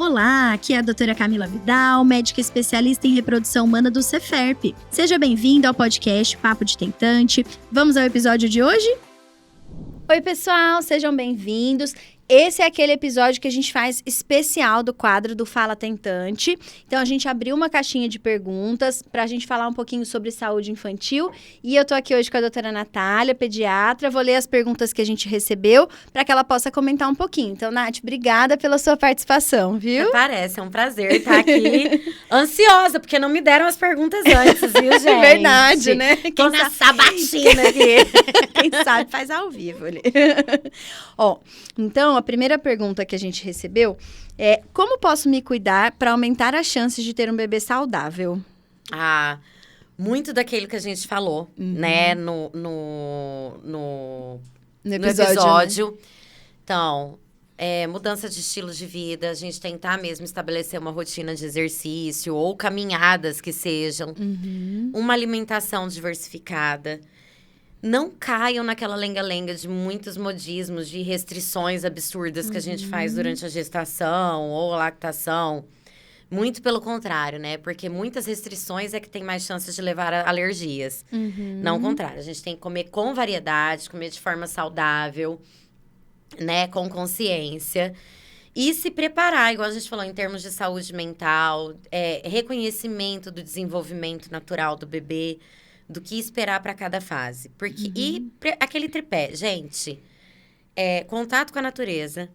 Olá, aqui é a doutora Camila Vidal, médica especialista em reprodução humana do Ceferp. Seja bem-vindo ao podcast Papo de Tentante. Vamos ao episódio de hoje? Oi, pessoal, sejam bem-vindos. Esse é aquele episódio que a gente faz especial do quadro do Fala Tentante. Então, a gente abriu uma caixinha de perguntas para a gente falar um pouquinho sobre saúde infantil. E eu tô aqui hoje com a doutora Natália, pediatra. Vou ler as perguntas que a gente recebeu para que ela possa comentar um pouquinho. Então, Nath, obrigada pela sua participação, viu? Parece, é um prazer estar aqui ansiosa, porque não me deram as perguntas antes, viu, gente? Verdade, né? Tô na sabatina aqui. Quem sabe faz ao vivo ali. Ó, então, a primeira pergunta que a gente recebeu é: como posso me cuidar para aumentar as chances de ter um bebê saudável? Muito daquilo que a gente falou, né, no episódio. Né? Então, mudança de estilo de vida, a gente tentar mesmo estabelecer uma rotina de exercício ou caminhadas que sejam, uma alimentação diversificada. Não caiam naquela lenga-lenga de muitos modismos, de restrições absurdas que a gente faz durante a gestação ou lactação. Muito pelo contrário, né? Porque muitas restrições é que tem mais chances de levar a alergias. Não o contrário. A gente tem que comer com variedade, comer de forma saudável, né? Com consciência. E se preparar, igual a gente falou, em termos de saúde mental, reconhecimento do desenvolvimento natural do bebê, do que esperar para cada fase. Porque, aquele tripé, gente, contato com a natureza,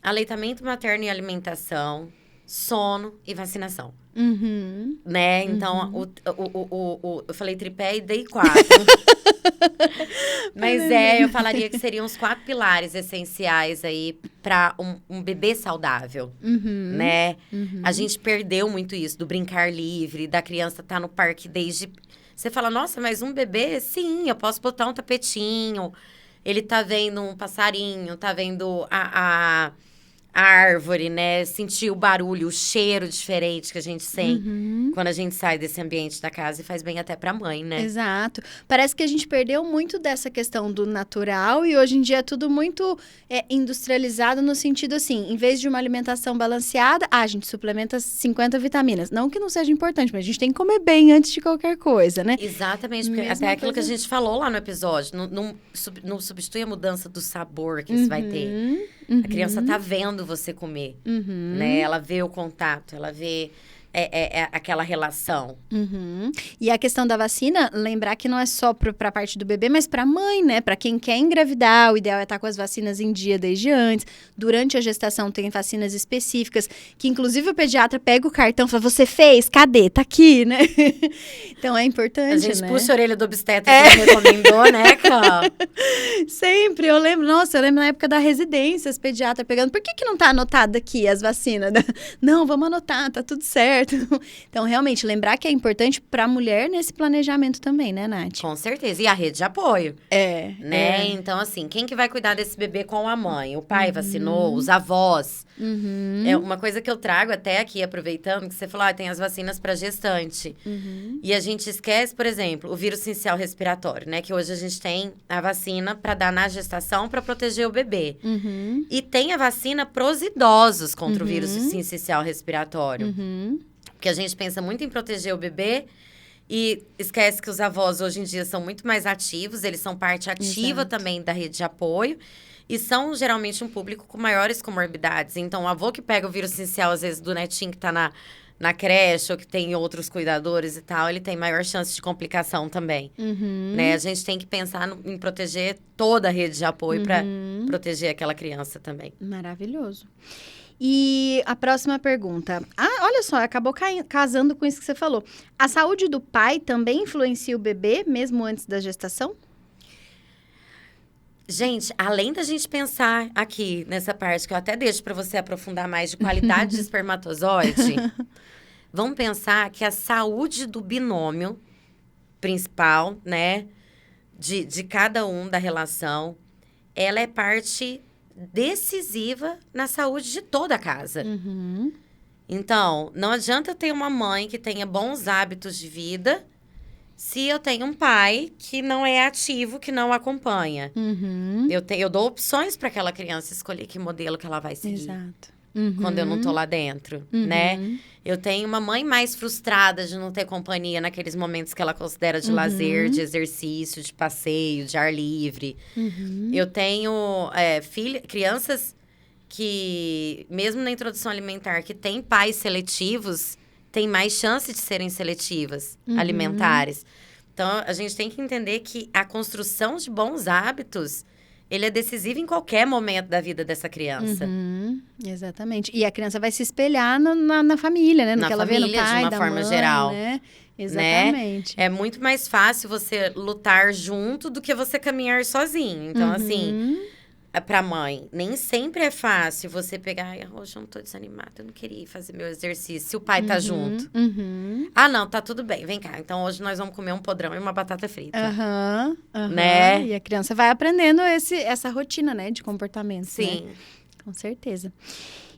aleitamento materno e alimentação, sono e vacinação. Né? Então, eu falei tripé e dei 4. Mas eu falaria que seriam os 4 pilares essenciais aí para um bebê saudável, né? A gente perdeu muito isso, do brincar livre, da criança estar no parque desde... Você fala, nossa, mas um bebê? Sim, eu posso botar um tapetinho. Ele tá vendo um passarinho, tá vendo a árvore, né? Sentir o barulho, o cheiro diferente que a gente sente quando a gente sai desse ambiente da casa e faz bem até pra mãe, né? Exato. Parece que a gente perdeu muito dessa questão do natural e hoje em dia é tudo muito industrializado no sentido assim, em vez de uma alimentação balanceada, a gente suplementa 50 vitaminas. Não que não seja importante, mas a gente tem que comer bem antes de qualquer coisa, né? Exatamente, porque até aquilo que a gente falou lá no episódio, não substitui a mudança do sabor que você vai ter. A criança tá vendo você comer, né? Ela vê o contato, ela vê aquela relação. E a questão da vacina, lembrar que não é só para a parte do bebê, mas para a mãe, né? Para quem quer engravidar, o ideal é estar com as vacinas em dia desde antes. Durante a gestação tem vacinas específicas, que inclusive o pediatra pega o cartão e fala, você fez? Cadê? Tá aqui, né? Então é importante, a gente né? puxa a orelha do obstetra que recomendou, né, Cá? Sempre, eu lembro na época da residência, as pediatras pegando, por que não tá anotado aqui as vacinas? Não, vamos anotar, tá tudo certo. Então, realmente, lembrar que é importante para a mulher nesse planejamento também, né, Nath? Com certeza. E a rede de apoio. Né? Então, assim, quem que vai cuidar desse bebê com a mãe? O pai vacinou, os avós. É uma coisa que eu trago até aqui, aproveitando, que você falou, tem as vacinas para gestante. E a gente esquece, por exemplo, o vírus sincicial respiratório, né? Que hoje a gente tem a vacina para dar na gestação para proteger o bebê. E tem a vacina pros idosos contra o vírus sincicial respiratório. Porque a gente pensa muito em proteger o bebê e esquece que os avós hoje em dia são muito mais ativos, eles são parte ativa também da rede de apoio e são geralmente um público com maiores comorbidades. Então, o avô que pega o vírus sincicial, às vezes, do netinho que tá na creche ou que tem outros cuidadores e tal, ele tem maior chance de complicação também. Né? A gente tem que pensar em proteger toda a rede de apoio para proteger aquela criança também. Maravilhoso. E a próxima pergunta. Olha só, acabou casando com isso que você falou. A saúde do pai também influencia o bebê, mesmo antes da gestação? Gente, além da gente pensar aqui nessa parte, que eu até deixo para você aprofundar mais de qualidade de espermatozoide, vamos pensar que a saúde do binômio principal, né, de cada um da relação, ela é parte decisiva na saúde de toda a casa. Então, não adianta eu ter uma mãe que tenha bons hábitos de vida se eu tenho um pai que não é ativo, que não acompanha. Eu dou opções para aquela criança escolher que modelo que ela vai seguir. Exato. quando eu não tô lá dentro, né? Eu tenho uma mãe mais frustrada de não ter companhia naqueles momentos que ela considera de lazer, de exercício, de passeio, de ar livre. Eu tenho crianças que, mesmo na introdução alimentar, que têm pais seletivos, têm mais chance de serem seletivas alimentares. Então, a gente tem que entender que a construção de bons hábitos, ele é decisivo em qualquer momento da vida dessa criança. Exatamente. E a criança vai se espelhar na família, né? No que ela vê no pai, de uma forma geral. Né? Exatamente. Né? É muito mais fácil você lutar junto do que você caminhar sozinho. Então, assim, pra mãe, nem sempre é fácil você pegar... Hoje eu não tô desanimada, eu não queria ir fazer meu exercício. Se o pai tá junto. Ah, não, tá tudo bem. Vem cá. Então, hoje nós vamos comer um podrão e uma batata frita. Né? E a criança vai aprendendo essa rotina, né? De comportamento. Sim. Né? Com certeza.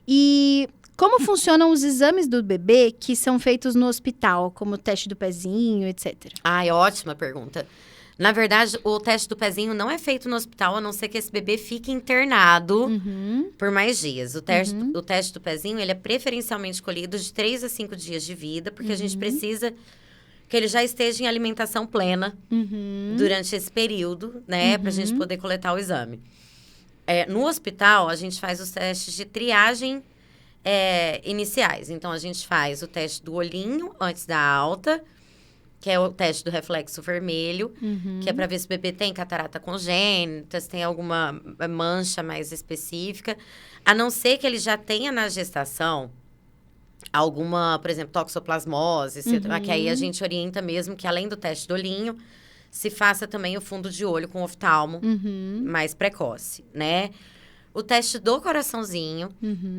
E como funcionam os exames do bebê que são feitos no hospital? Como o teste do pezinho, etc. Ai, ótima pergunta. Na verdade, o teste do pezinho não é feito no hospital, a não ser que esse bebê fique internado por mais dias. O teste do pezinho, ele é preferencialmente escolhido de 3 a 5 dias de vida, porque a gente precisa que ele já esteja em alimentação plena durante esse período, né? Pra gente poder coletar o exame. No hospital, a gente faz os testes de triagem iniciais. Então, a gente faz o teste do olhinho antes da alta, que é o teste do reflexo vermelho, que é para ver se o bebê tem catarata congênita, se tem alguma mancha mais específica. A não ser que ele já tenha na gestação alguma, por exemplo, toxoplasmose, que aí a gente orienta mesmo que, além do teste do olhinho, se faça também o fundo de olho com oftalmo mais precoce, né? O teste do coraçãozinho,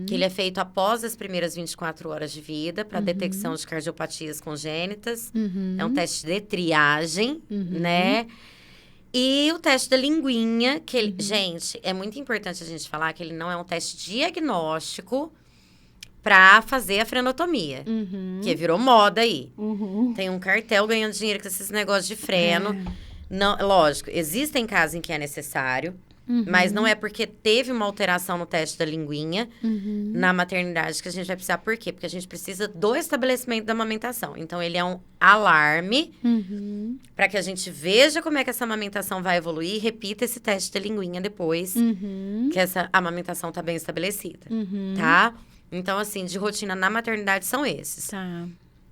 que ele é feito após as primeiras 24 horas de vida, para detecção de cardiopatias congênitas. É um teste de triagem, né? E o teste da linguinha, que ele... Gente, é muito importante a gente falar que ele não é um teste diagnóstico para fazer a frenotomia, que virou moda aí. Tem um cartel ganhando dinheiro com esses negócios de freno. Não, lógico, existem casos em que é necessário, mas não é porque teve uma alteração no teste da linguinha na maternidade que a gente vai precisar. Por quê? Porque a gente precisa do estabelecimento da amamentação. Então, ele é um alarme para que a gente veja como é que essa amamentação vai evoluir e repita esse teste da linguinha depois que essa amamentação está bem estabelecida, tá? Então, assim, de rotina na maternidade são esses. Tá.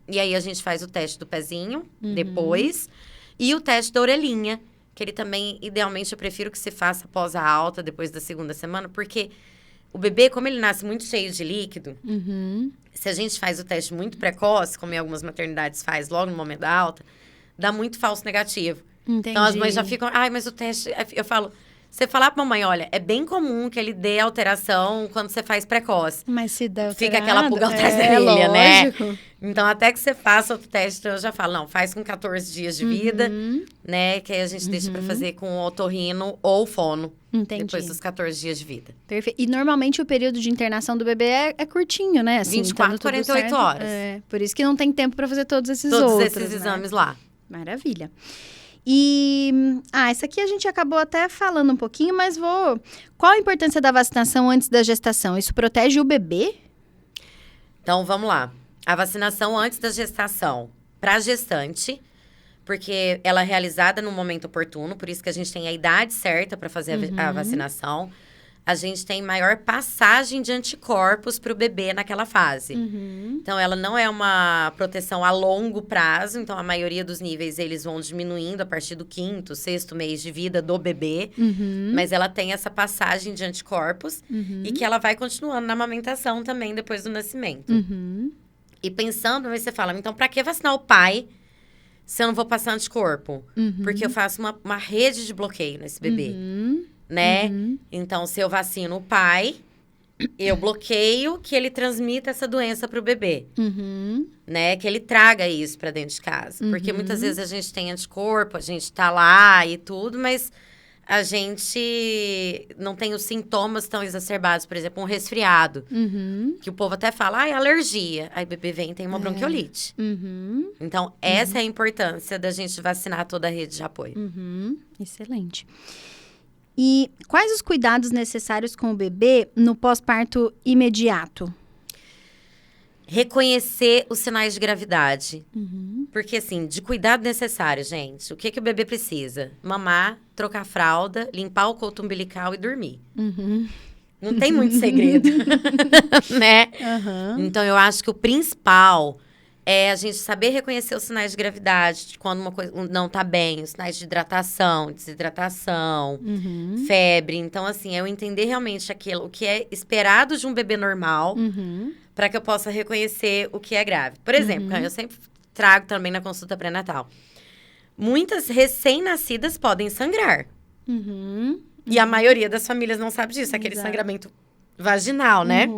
E aí, a gente faz o teste do pezinho depois e o teste da orelhinha, que ele também, idealmente, eu prefiro que se faça após a alta, depois da 2ª semana, porque o bebê, como ele nasce muito cheio de líquido, se a gente faz o teste muito precoce, como em algumas maternidades faz logo no momento da alta, dá muito falso negativo. Entendi. Então, as mães já ficam, mas o teste... Eu falo, você falar pra mamãe, olha, é bem comum que ele dê alteração quando você faz precoce. Mas se der fica aquela pulga atrás da orelha, né? Lógico. Então, até que você faça outro teste, eu já falo, não, faz com 14 dias de vida, né? Que aí a gente deixa pra fazer com otorrino ou fono. Entendi. Depois dos 14 dias de vida. Perfeito. E normalmente o período de internação do bebê é curtinho, né? Assim, 24, 48 horas. Por isso que não tem tempo pra fazer todos esses exames lá. Maravilha. E, essa aqui a gente acabou até falando um pouquinho, mas qual a importância da vacinação antes da gestação? Isso protege o bebê? Então, vamos lá. A vacinação antes da gestação para gestante, porque ela é realizada no momento oportuno, por isso que a gente tem a idade certa para fazer a vacinação. A gente tem maior passagem de anticorpos para o bebê naquela fase. Então, ela não é uma proteção a longo prazo. Então, a maioria dos níveis, eles vão diminuindo a partir do 5º, 6º mês de vida do bebê. Mas ela tem essa passagem de anticorpos e que ela vai continuando na amamentação também depois do nascimento. E pensando, aí você fala, então, para que vacinar o pai se eu não vou passar anticorpo? Porque eu faço uma rede de bloqueio nesse bebê. Né? Então, se eu vacino o pai, eu bloqueio que ele transmita essa doença para o bebê. Né? Que ele traga isso para dentro de casa. Porque muitas vezes a gente tem anticorpo, a gente tá lá e tudo, mas a gente não tem os sintomas tão exacerbados. Por exemplo, um resfriado. Que o povo até fala, é alergia. Aí o bebê vem e tem uma bronquiolite. Então, essa é a importância da gente vacinar toda a rede de apoio. Excelente. E quais os cuidados necessários com o bebê no pós-parto imediato? Reconhecer os sinais de gravidade. Porque, assim, de cuidado necessário, gente. O que o bebê precisa? Mamar, trocar a fralda, limpar o coto umbilical e dormir. Não tem muito segredo, né? Então, eu acho que o principal é a gente saber reconhecer os sinais de gravidade, de quando uma coisa não tá bem, os sinais de hidratação, desidratação, febre. Então, assim, eu entender realmente o que é esperado de um bebê normal, para que eu possa reconhecer o que é grave. Por exemplo, eu sempre trago também na consulta pré-natal. Muitas recém-nascidas podem sangrar. E a maioria das famílias não sabe disso, aquele sangramento vaginal, né?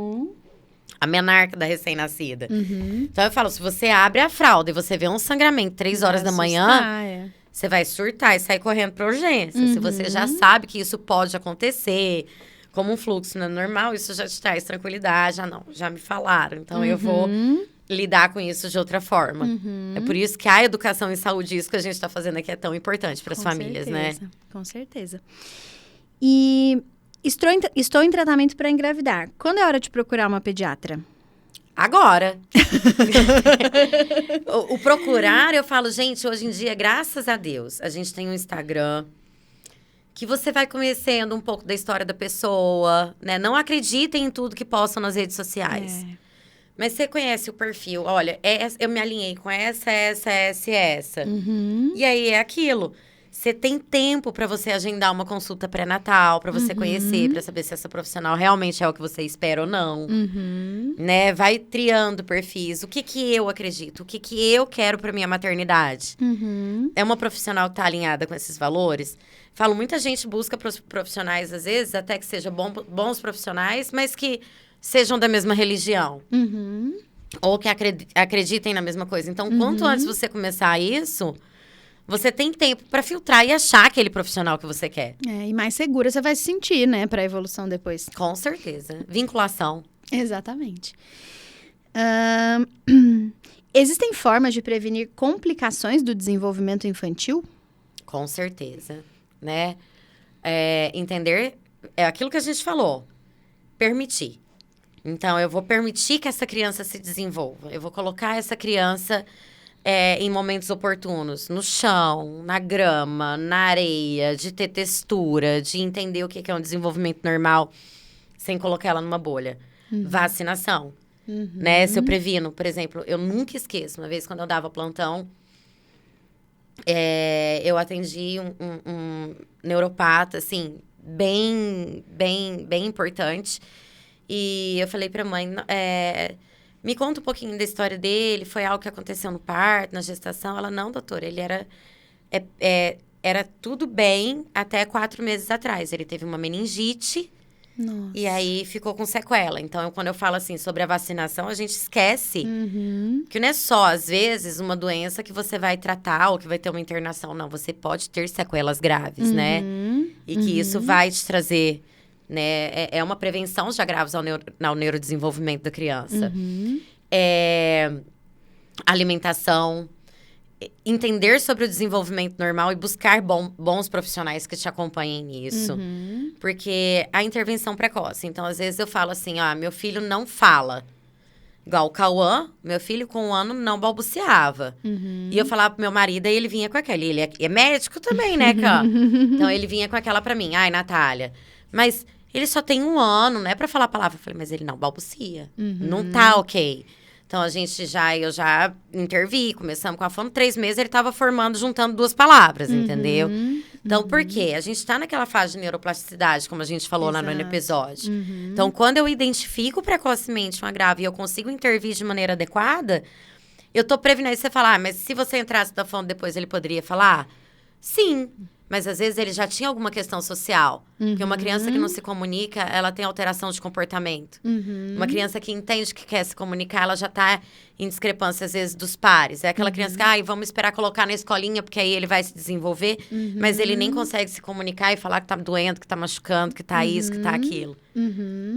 A menarca da recém-nascida. Então, eu falo, se você abre a fralda e você vê um sangramento 3 horas da manhã, você vai surtar e sair correndo pra urgência. Se você já sabe que isso pode acontecer, como um fluxo não é normal, isso já te traz tranquilidade. Já me falaram, então eu vou lidar com isso de outra forma. É por isso que a educação em saúde, isso que a gente está fazendo aqui, é tão importante para as famílias, né? Com certeza. E estou em tratamento para engravidar. Quando é hora de procurar uma pediatra? Agora. o procurar, eu falo, gente, hoje em dia, graças a Deus, a gente tem um Instagram que você vai conhecendo um pouco da história da pessoa, né? Não acreditem em tudo que postam nas redes sociais. Mas você conhece o perfil. Olha, eu me alinhei com essa. E aí, é aquilo. Você tem tempo para você agendar uma consulta pré-natal, para você conhecer, para saber se essa profissional realmente é o que você espera ou não. Né? Vai triando perfis. O que eu acredito? O que eu quero para minha maternidade? É uma profissional que tá alinhada com esses valores? Falo, muita gente busca profissionais, às vezes, até que sejam bons profissionais, mas que sejam da mesma religião. Ou que acreditem na mesma coisa. Então, quanto antes você começar isso, você tem tempo para filtrar e achar aquele profissional que você quer. E mais segura você vai se sentir, né? Para a evolução depois. Com certeza. Vinculação. Exatamente. Existem formas de prevenir complicações do desenvolvimento infantil? Com certeza. Né? Entender é aquilo que a gente falou. Permitir. Então, eu vou permitir que essa criança se desenvolva. Eu vou colocar essa criança em momentos oportunos. No chão, na grama, na areia. De ter textura. De entender o que é um desenvolvimento normal. Sem colocar ela numa bolha. Vacinação. Né? Se eu previno, por exemplo, eu nunca esqueço. Uma vez, quando eu dava plantão, eu atendi um neuropata, assim, bem importante. E eu falei pra mãe, me conta um pouquinho da história dele, foi algo que aconteceu no parto, na gestação? Ela, não, doutora, ele era tudo bem até 4 meses atrás. Ele teve uma meningite. Nossa. E aí, ficou com sequela. Então, quando eu falo, assim, sobre a vacinação, a gente esquece que não é só, às vezes, uma doença que você vai tratar ou que vai ter uma internação. Não, você pode ter sequelas graves, né? E que isso vai te trazer, né? É uma prevenção de agravos ao neurodesenvolvimento da criança. Alimentação. Entender sobre o desenvolvimento normal e buscar bons profissionais que te acompanhem nisso. Porque a intervenção precoce. Então, às vezes, eu falo assim, meu filho não fala. Igual o Cauã, meu filho com 1 ano não balbuciava. E eu falava pro meu marido, aí ele vinha com aquela. Ele é médico também, né, Cã? Então, ele vinha com aquela pra mim. Ai, Natália, mas ele só tem 1 ano, não é pra falar a palavra. Eu falei, mas ele não balbucia. Não tá ok. Então, eu já intervi, começamos com a fono, 3 meses ele estava formando, juntando 2 palavras, entendeu? Então, por quê? A gente está naquela fase de neuroplasticidade, como a gente falou lá no episódio. Então, quando eu identifico precocemente uma grave e eu consigo intervir de maneira adequada, eu tô prevenindo. Aí você fala, mas se você entrasse da fono depois, ele poderia falar? Sim. Mas, às vezes, ele já tinha alguma questão social. Porque uma criança que não se comunica, ela tem alteração de comportamento. Uma criança que entende que quer se comunicar, ela já está em discrepância, às vezes, dos pares. É aquela criança que, vamos esperar colocar na escolinha, porque aí ele vai se desenvolver. Mas ele nem consegue se comunicar e falar que tá doendo, que tá machucando, que tá isso, que tá aquilo.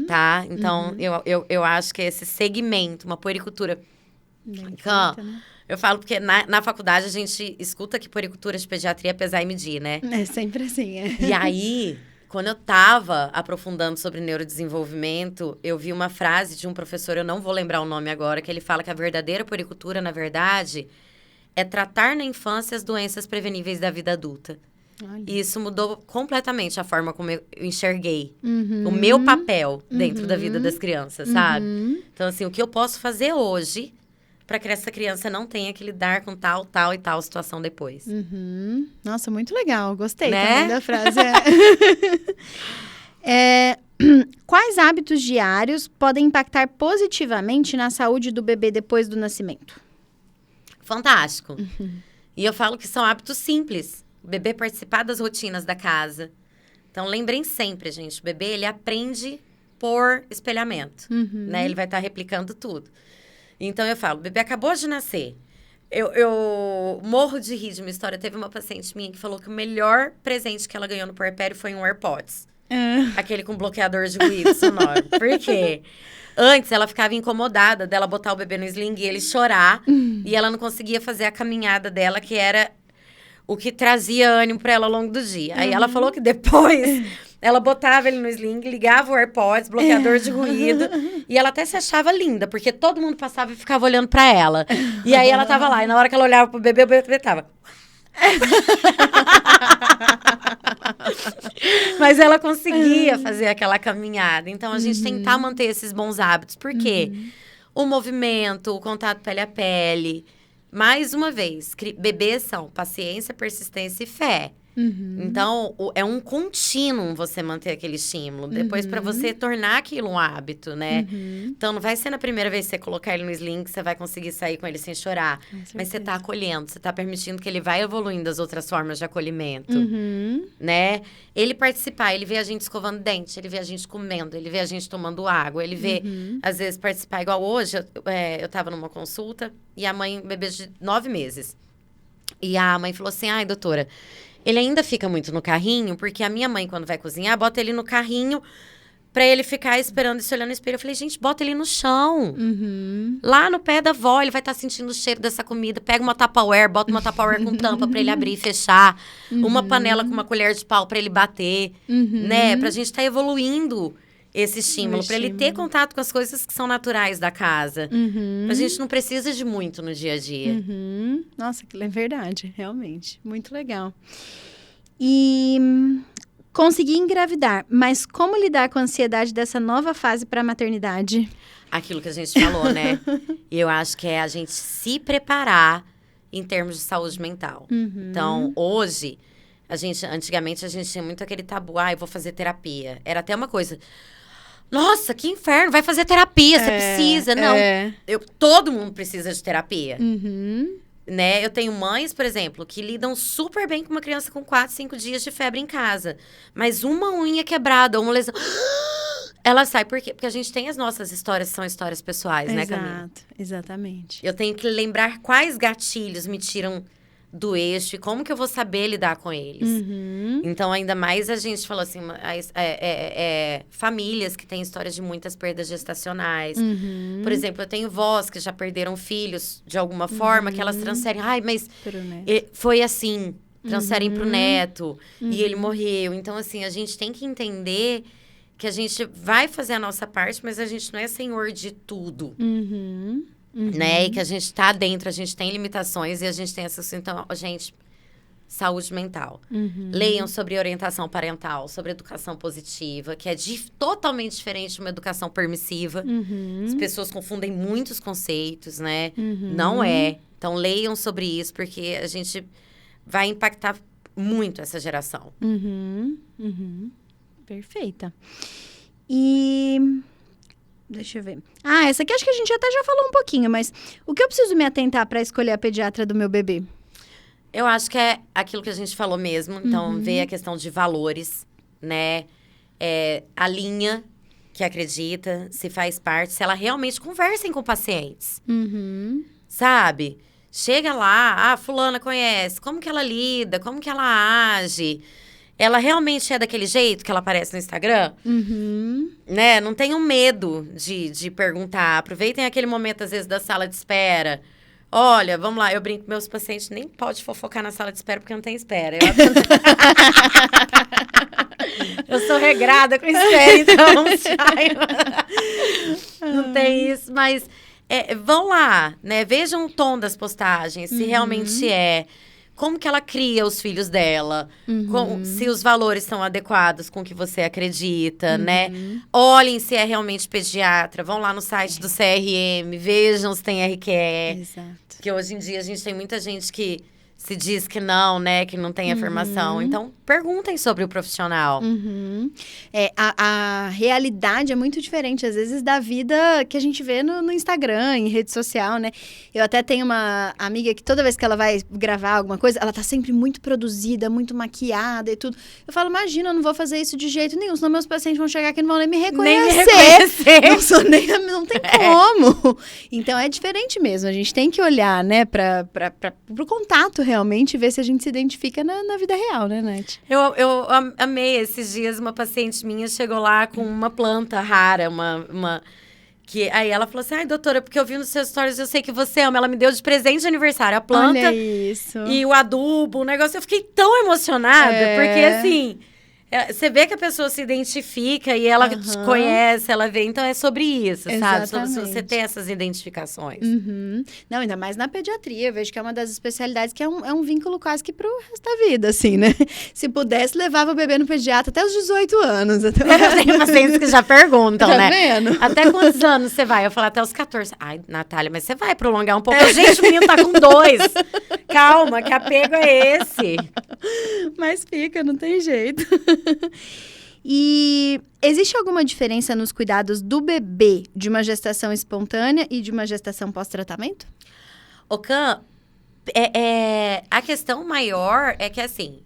Tá? Então, eu acho que esse segmento, uma puericultura... Eu falo porque na faculdade a gente escuta que puericultura de pediatria é pesar e medir, né? É sempre assim, E aí, Quando eu tava aprofundando sobre neurodesenvolvimento, eu vi uma frase de um professor, eu não vou lembrar o nome agora, que ele fala que a verdadeira puericultura, na verdade, é tratar na infância as doenças preveníveis da vida adulta. Olha. E isso mudou completamente a forma como eu enxerguei o meu papel dentro da vida das crianças, sabe? Então, assim, o que eu posso fazer hoje para que essa criança não tenha que lidar com tal e tal situação depois. Nossa, muito legal. Gostei Né? também da frase. Quais hábitos diários podem impactar positivamente na saúde do bebê depois do nascimento? Fantástico. E eu falo que são hábitos simples. O bebê participar das rotinas da casa. Então, lembrem sempre, gente, o bebê, ele aprende por espelhamento, né? Ele vai estar replicando tudo. Então, eu falo, o bebê acabou de nascer. Eu morro de rir de uma história. Teve uma paciente minha que falou que o melhor presente que ela ganhou no puerpério foi um AirPods. Aquele com bloqueador de ruído sonoro. Por quê? Antes, ela ficava incomodada dela botar o bebê no sling e ele chorar. E ela não conseguia fazer a caminhada dela, que era o que trazia ânimo pra ela ao longo do dia. Aí ela falou que depois ela botava ele no sling, ligava o AirPods, bloqueador de ruído, e ela até se achava linda, porque todo mundo passava e ficava olhando pra ela. E aí ela tava lá, e na hora que ela olhava pro bebê, o bebê tava... Mas ela conseguia fazer aquela caminhada. Então, a gente tentar manter esses bons hábitos. Por quê? O movimento, o contato pele a pele... Mais uma vez, bebês são paciência, persistência e fé. Então, é um contínuo você manter aquele estímulo. Depois, para você tornar aquilo um hábito, né? Então, não vai ser na primeira vez que você colocar ele no sling que você vai conseguir sair com ele sem chorar. Mas você tá acolhendo, você tá permitindo que ele vai evoluindo as outras formas de acolhimento. Né? Ele participar, ele vê a gente escovando dente, ele vê a gente comendo, ele vê a gente tomando água, ele vê, às vezes, participar. Igual hoje, eu tava numa consulta e a mãe, bebê de 9 meses. E a mãe falou assim, ai, doutora... Ele ainda fica muito no carrinho, porque a minha mãe, quando vai cozinhar, bota ele no carrinho pra ele ficar esperando e se olhando no espelho. Eu falei, gente, bota ele no chão. Lá no pé da avó, ele vai estar sentindo o cheiro dessa comida. Pega uma Tupperware, bota uma Tupperware com tampa pra ele abrir e fechar. Uma panela com uma colher de pau pra ele bater. Né? Pra gente estar evoluindo esse estímulo. Pra ele ter contato com as coisas que são naturais da casa. A gente não precisa de muito no dia a dia. Nossa, é verdade, realmente. Muito legal. E consegui engravidar, mas como lidar com a ansiedade dessa nova fase para a maternidade? Aquilo que a gente falou, né? E eu acho que é a gente se preparar em termos de saúde mental. Então, hoje, antigamente, a gente tinha muito aquele tabu. Eu vou fazer terapia. Era até uma coisa... Nossa, que inferno, vai fazer terapia, você precisa. Não, todo mundo precisa de terapia. Né? Eu tenho mães, por exemplo, que lidam super bem com uma criança com 4, 5 dias de febre em casa. Mas uma unha quebrada, uma lesão... Ela sai, por quê? Porque a gente tem as nossas histórias, são histórias pessoais, né, Camila? Exato, exatamente. Eu tenho que lembrar quais gatilhos me tiram do eixo e como que eu vou saber lidar com eles. Então, ainda mais a gente falou assim, famílias que têm histórias de muitas perdas gestacionais. Por exemplo, eu tenho vós que já perderam filhos de alguma forma, que elas transferem. Mas foi assim, transferem pro neto e ele morreu. Então, assim, a gente tem que entender que a gente vai fazer a nossa parte, mas a gente não é senhor de tudo. Né? E que a gente tá dentro, a gente tem limitações e a gente tem essas... Então, gente, saúde mental. Leiam sobre orientação parental, sobre educação positiva, que é totalmente diferente de uma educação permissiva. As pessoas confundem muitos conceitos, né? Não é. Então, leiam sobre isso, porque a gente vai impactar muito essa geração. Perfeita. E... Deixa eu ver. Essa aqui acho que a gente até já falou um pouquinho, mas o que eu preciso me atentar para escolher a pediatra do meu bebê? Eu acho que é aquilo que a gente falou mesmo. Então, ver a questão de valores, né? A linha que acredita, se faz parte, se ela realmente conversem com pacientes. Sabe? Chega lá, fulana conhece, como que ela lida, como que ela age... Ela realmente é daquele jeito que ela aparece no Instagram? Né? Não tenham medo de perguntar. Aproveitem aquele momento, às vezes, da sala de espera. Olha, vamos lá, eu brinco com meus pacientes, nem pode fofocar na sala de espera, porque não tem espera. Eu sou regrada com espera, então não tem isso, mas vão lá, né? Vejam o tom das postagens, se realmente como que ela cria os filhos dela, se os valores estão adequados com o que você acredita, né? Olhem se é realmente pediatra, vão lá no site do CRM, vejam se tem RQE. Exato. Porque hoje em dia a gente tem muita gente que se diz que não, né? Que não tem afirmação. Então, perguntem sobre o profissional. A realidade é muito diferente, às vezes, da vida que a gente vê no Instagram, em rede social, né? Eu até tenho uma amiga que toda vez que ela vai gravar alguma coisa, ela tá sempre muito produzida, muito maquiada e tudo. Eu falo, imagina, eu não vou fazer isso de jeito nenhum, senão meus pacientes vão chegar aqui e não vão nem me reconhecer. Não tem como. Então, é diferente mesmo. A gente tem que olhar, né, pro contato realmente, ver se a gente se identifica na vida real, né, Nath? Eu amei esses dias, uma paciente minha chegou lá com uma planta rara, que aí ela falou assim, ai, doutora, porque eu vi nos seus stories, eu sei que você ama, ela me deu de presente de aniversário a planta. Olha isso. E o adubo, o negócio, eu fiquei tão emocionada, porque assim... Você vê que a pessoa se identifica e ela te conhece, ela vê. Então, é sobre isso, sabe? Sobre você ter essas identificações. Não, ainda mais na pediatria. Eu vejo que é uma das especialidades que é um vínculo quase que pro resto da vida, assim, né? Se pudesse, levava o bebê no pediatra até os 18 anos. Eu tenho pacientes que já perguntam, tá né? Vendo? Até quantos anos você vai? Eu falo, até os 14. Ai, Natália, mas você vai prolongar um pouco. Gente, o menino tá com 2. Calma, que apego é esse? Mas fica, não tem jeito. E existe alguma diferença nos cuidados do bebê de uma gestação espontânea e de uma gestação pós-tratamento? Ocã, a questão maior é que, assim,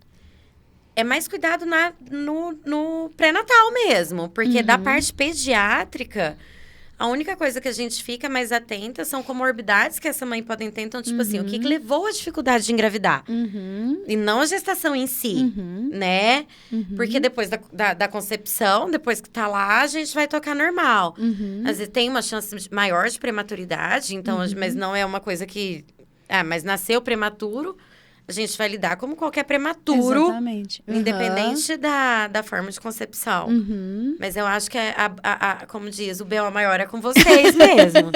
é mais cuidado no pré-natal mesmo. Porque da parte pediátrica, a única coisa que a gente fica mais atenta são comorbidades que essa mãe pode ter. Então, tipo assim, o que levou à dificuldade de engravidar? E não a gestação em si, né? Porque depois da concepção, depois que tá lá, a gente vai tocar normal. Às vezes tem uma chance maior de prematuridade, então, mas não é uma coisa que... mas nasceu prematuro, a gente vai lidar como qualquer prematuro. Exatamente. Independente da forma de concepção. Mas eu acho que, como diz, o B.O. maior é com vocês mesmo.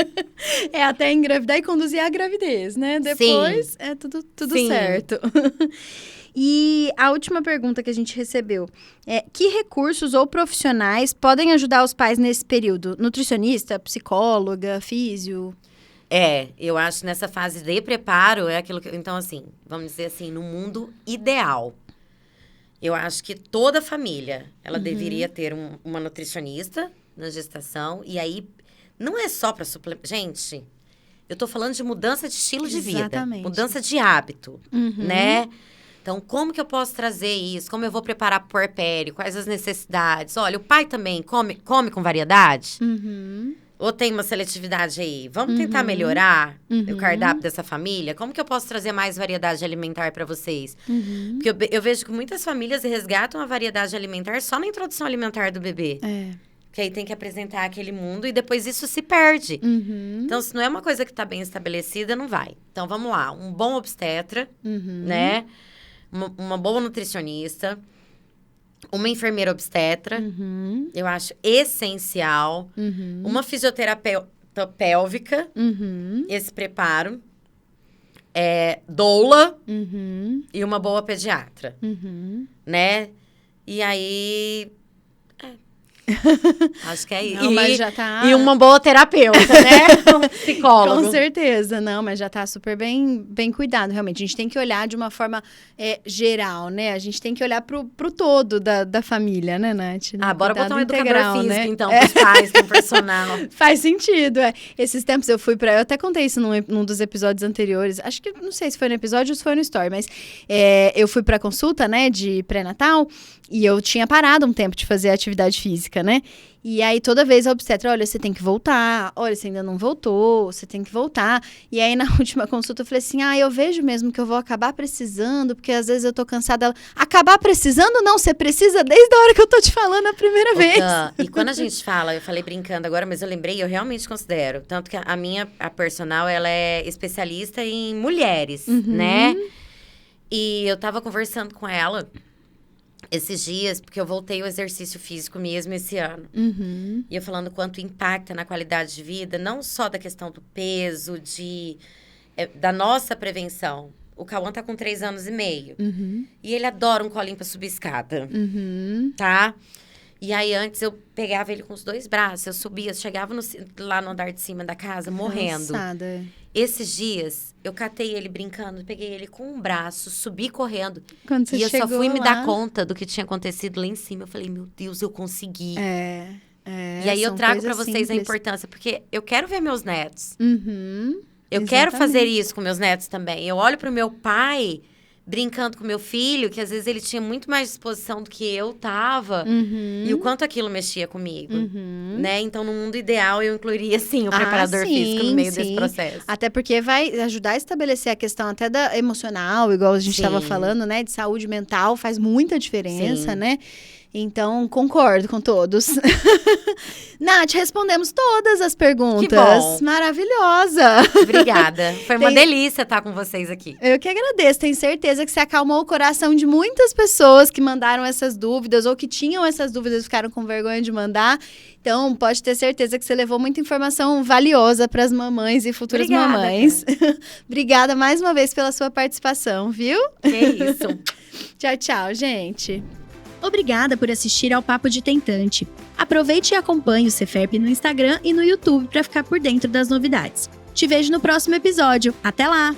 É até engravidar e conduzir a gravidez, né? Depois é tudo certo. E a última pergunta que a gente recebeu é: que recursos ou profissionais podem ajudar os pais nesse período? Nutricionista, psicóloga, físio? Eu acho que nessa fase de preparo é aquilo que... Então, assim, vamos dizer assim, no mundo ideal, eu acho que toda família, ela deveria ter uma nutricionista na gestação. E aí, não é só para suplementar... Gente, eu tô falando de mudança de estilo de vida. Mudança de hábito, né? Então, como que eu posso trazer isso? Como eu vou preparar pro puerpério? Quais as necessidades? Olha, o pai também come com variedade? Ou tem uma seletividade aí? Vamos tentar melhorar o cardápio dessa família? Como que eu posso trazer mais variedade alimentar para vocês? Porque eu vejo que muitas famílias resgatam a variedade alimentar só na introdução alimentar do bebê. Que aí tem que apresentar aquele mundo e depois isso se perde. Então, se não é uma coisa que está bem estabelecida, não vai. Então, vamos lá. Um bom obstetra, né? Uma boa nutricionista. Uma enfermeira obstetra, eu acho essencial. Uma fisioterapeuta pélvica, esse preparo. Doula e uma boa pediatra, né? E aí... Acho que é isso. Não, mas já tá... E uma boa terapeuta, né? Um psicólogo. Com certeza. Não, mas já tá super bem cuidado, realmente. A gente tem que olhar de uma forma geral, né? A gente tem que olhar pro todo da família, né, Nath? Bora botar um educador integral, físico, né? então, pros pais, com personal. Faz sentido, Esses tempos eu até contei isso num dos episódios anteriores. Acho que, não sei se foi no episódio ou se foi no story, mas eu fui pra consulta, né, de pré-natal. E eu tinha parado um tempo de fazer atividade física, né? E aí, toda vez a obstetra, olha, você tem que voltar. Olha, você ainda não voltou, você tem que voltar. E aí, na última consulta, eu falei assim, eu vejo mesmo que eu vou acabar precisando, porque às vezes eu tô cansada. Ela, acabar precisando? Não, você precisa desde a hora que eu tô te falando a primeira vez. E quando a gente fala, eu falei brincando agora, mas eu lembrei, eu realmente considero. Tanto que a personal, ela é especialista em mulheres, né? E eu tava conversando com ela esses dias, porque eu voltei ao exercício físico mesmo esse ano. E eu falando quanto impacta na qualidade de vida, não só da questão do peso, da nossa prevenção. O Cauã tá com 3 anos e meio. E ele adora um colinho pra subir escada. Tá? E aí, antes, eu pegava ele com os 2 braços. Eu subia, chegava lá no andar de cima da casa, morrendo. Cansada. Esses dias, eu catei ele brincando, peguei ele com um braço, subi correndo. Quando você e eu só fui me lá... dar conta do que tinha acontecido lá em cima. Eu falei, meu Deus, eu consegui. E aí, eu trago pra vocês a importância, porque eu quero ver meus netos. Eu quero fazer isso com meus netos também. Eu olho pro meu pai brincando com meu filho, que às vezes ele tinha muito mais disposição do que eu tava. E o quanto aquilo mexia comigo, né? Então, no mundo ideal, eu incluiria, sim, o preparador físico no meio desse processo. Até porque vai ajudar a estabelecer a questão até da emocional, igual a gente estava falando, né? De saúde mental, faz muita diferença, né? Então, concordo com todos. Nath, respondemos todas as perguntas. Que bom. Maravilhosa. Obrigada. Foi uma delícia estar com vocês aqui. Eu que agradeço. Tenho certeza que você acalmou o coração de muitas pessoas que mandaram essas dúvidas ou que tinham essas dúvidas e ficaram com vergonha de mandar. Então, pode ter certeza que você levou muita informação valiosa para as mamães e futuras mamães. Obrigada mais uma vez pela sua participação, viu? Que isso. Tchau, tchau, gente. Obrigada por assistir ao Papo de Tentante. Aproveite e acompanhe o Ceferp no Instagram e no YouTube para ficar por dentro das novidades. Te vejo no próximo episódio. Até lá!